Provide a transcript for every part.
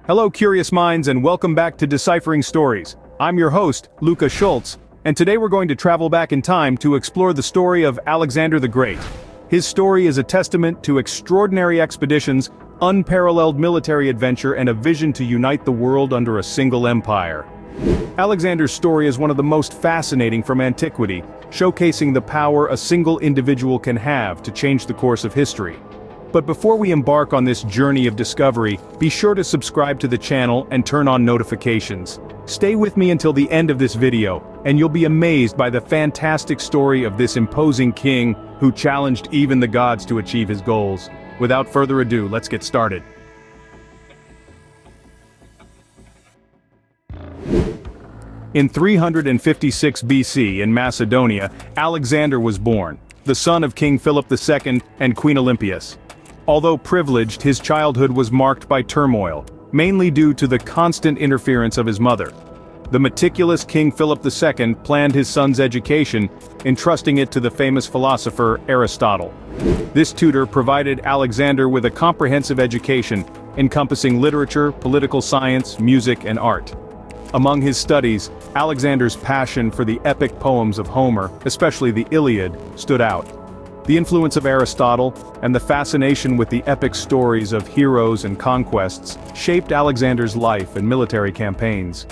Hello curious minds and welcome back to Deciphering Stories. I'm your host, Luca Schultz, and today we're going to travel back in time to explore the story of Alexander the Great. His story is a testament to extraordinary expeditions, unparalleled military adventure, and a vision to unite the world under a single empire. Alexander's story is one of the most fascinating from antiquity, showcasing the power a single individual can have to change the course of history. But before we embark on this journey of discovery, be sure to subscribe to the channel and turn on notifications. Stay with me until the end of this video, and you'll be amazed by the fantastic story of this imposing king who challenged even the gods to achieve his goals. Without further ado, let's get started. In 356 BC in Macedonia, Alexander was born, the son of King Philip II and Queen Olympia. Although privileged, his childhood was marked by turmoil, mainly due to the constant interference of his mother. The meticulous King Philip II planned his son's education, entrusting it to the famous philosopher Aristotle. This tutor provided Alexander with a comprehensive education, encompassing literature, political science, music, and art. Among his studies, Alexander's passion for the epic poems of Homer, especially the Iliad, stood out. The influence of Aristotle, and the fascination with the epic stories of heroes and conquests, shaped Alexander's life and military campaigns.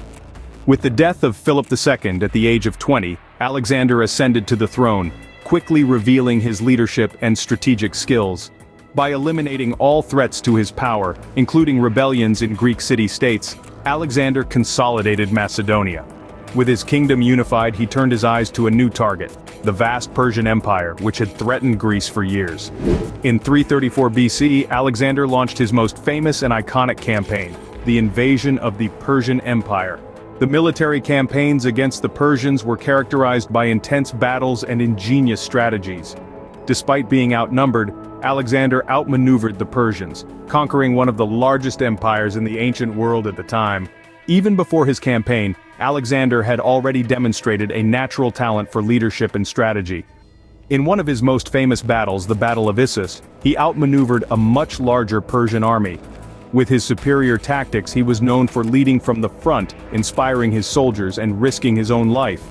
With the death of Philip II at the age of 20, Alexander ascended to the throne, quickly revealing his leadership and strategic skills. By eliminating all threats to his power, including rebellions in Greek city-states, Alexander consolidated Macedonia. With his kingdom unified, he turned his eyes to a new target, the vast Persian Empire, which had threatened Greece for years. In 334 BC, Alexander launched his most famous and iconic campaign, the invasion of the Persian Empire. The military campaigns against the Persians were characterized by intense battles and ingenious strategies. Despite being outnumbered, Alexander outmaneuvered the Persians, conquering one of the largest empires in the ancient world at the time. Even before his campaign, Alexander had already demonstrated a natural talent for leadership and strategy. In one of his most famous battles, the Battle of Issus, he outmaneuvered a much larger Persian army. With his superior tactics, he was known for leading from the front, inspiring his soldiers and risking his own life.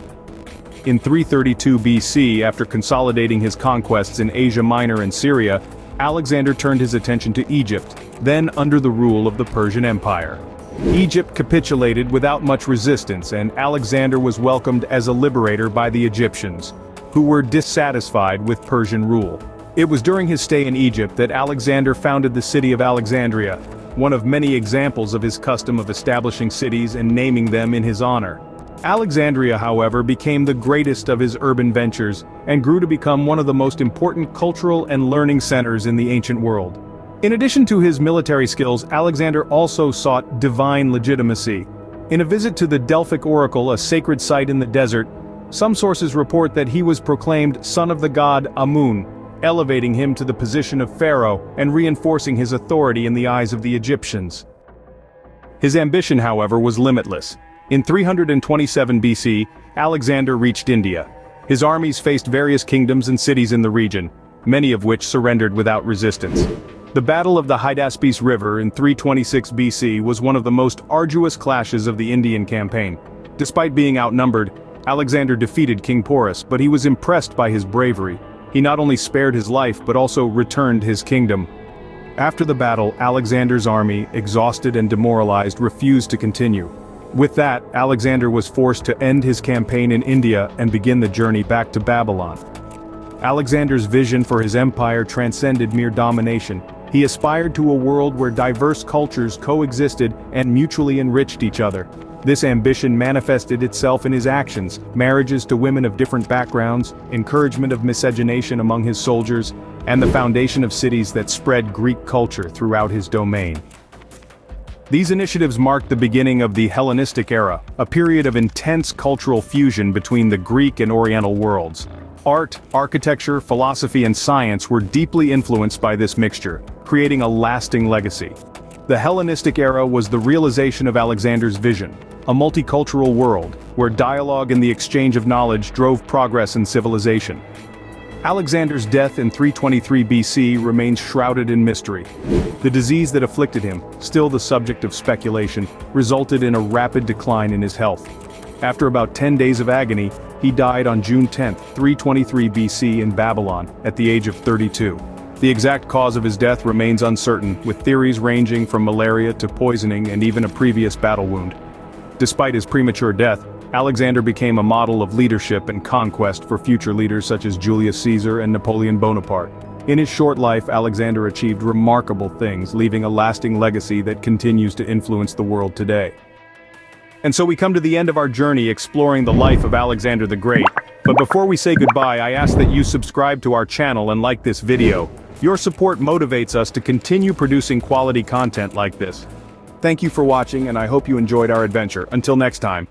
In 332 BC, after consolidating his conquests in Asia Minor and Syria, Alexander turned his attention to Egypt, then under the rule of the Persian Empire. Egypt capitulated without much resistance, and Alexander was welcomed as a liberator by the Egyptians, who were dissatisfied with Persian rule. It was during his stay in Egypt that Alexander founded the city of Alexandria, one of many examples of his custom of establishing cities and naming them in his honor. Alexandria, however, became the greatest of his urban ventures, and grew to become one of the most important cultural and learning centers in the ancient world. In addition to his military skills, Alexander also sought divine legitimacy. In a visit to the Delphic Oracle, a sacred site in the desert, some sources report that he was proclaimed son of the god Amun, elevating him to the position of pharaoh and reinforcing his authority in the eyes of the Egyptians. His ambition, however, was limitless. In 327 BC, Alexander reached India. His armies faced various kingdoms and cities in the region, many of which surrendered without resistance. The Battle of the Hydaspes River in 326 BC was one of the most arduous clashes of the Indian campaign. Despite being outnumbered, Alexander defeated King Porus, but he was impressed by his bravery. He not only spared his life but also returned his kingdom. After the battle, Alexander's army, exhausted and demoralized, refused to continue. With that, Alexander was forced to end his campaign in India and begin the journey back to Babylon. Alexander's vision for his empire transcended mere domination. He aspired to a world where diverse cultures coexisted and mutually enriched each other. This ambition manifested itself in his actions: marriages to women of different backgrounds, encouragement of miscegenation among his soldiers, and the foundation of cities that spread Greek culture throughout his domain. These initiatives marked the beginning of the Hellenistic era, a period of intense cultural fusion between the Greek and Oriental worlds. Art, architecture, philosophy, and science were deeply influenced by this mixture, creating a lasting legacy. The Hellenistic era was the realization of Alexander's vision, a multicultural world, where dialogue and the exchange of knowledge drove progress in civilization. Alexander's death in 323 BC remains shrouded in mystery. The disease that afflicted him, still the subject of speculation, resulted in a rapid decline in his health. After about 10 days of agony, he died on June 10, 323 BC in Babylon, at the age of 32. The exact cause of his death remains uncertain, with theories ranging from malaria to poisoning and even a previous battle wound. Despite his premature death, Alexander became a model of leadership and conquest for future leaders such as Julius Caesar and Napoleon Bonaparte. In his short life, Alexander achieved remarkable things, leaving a lasting legacy that continues to influence the world today. And so we come to the end of our journey exploring the life of Alexander the Great. But before we say goodbye, I ask that you subscribe to our channel and like this video. Your support motivates us to continue producing quality content like this. Thank you for watching, and I hope you enjoyed our adventure. Until next time.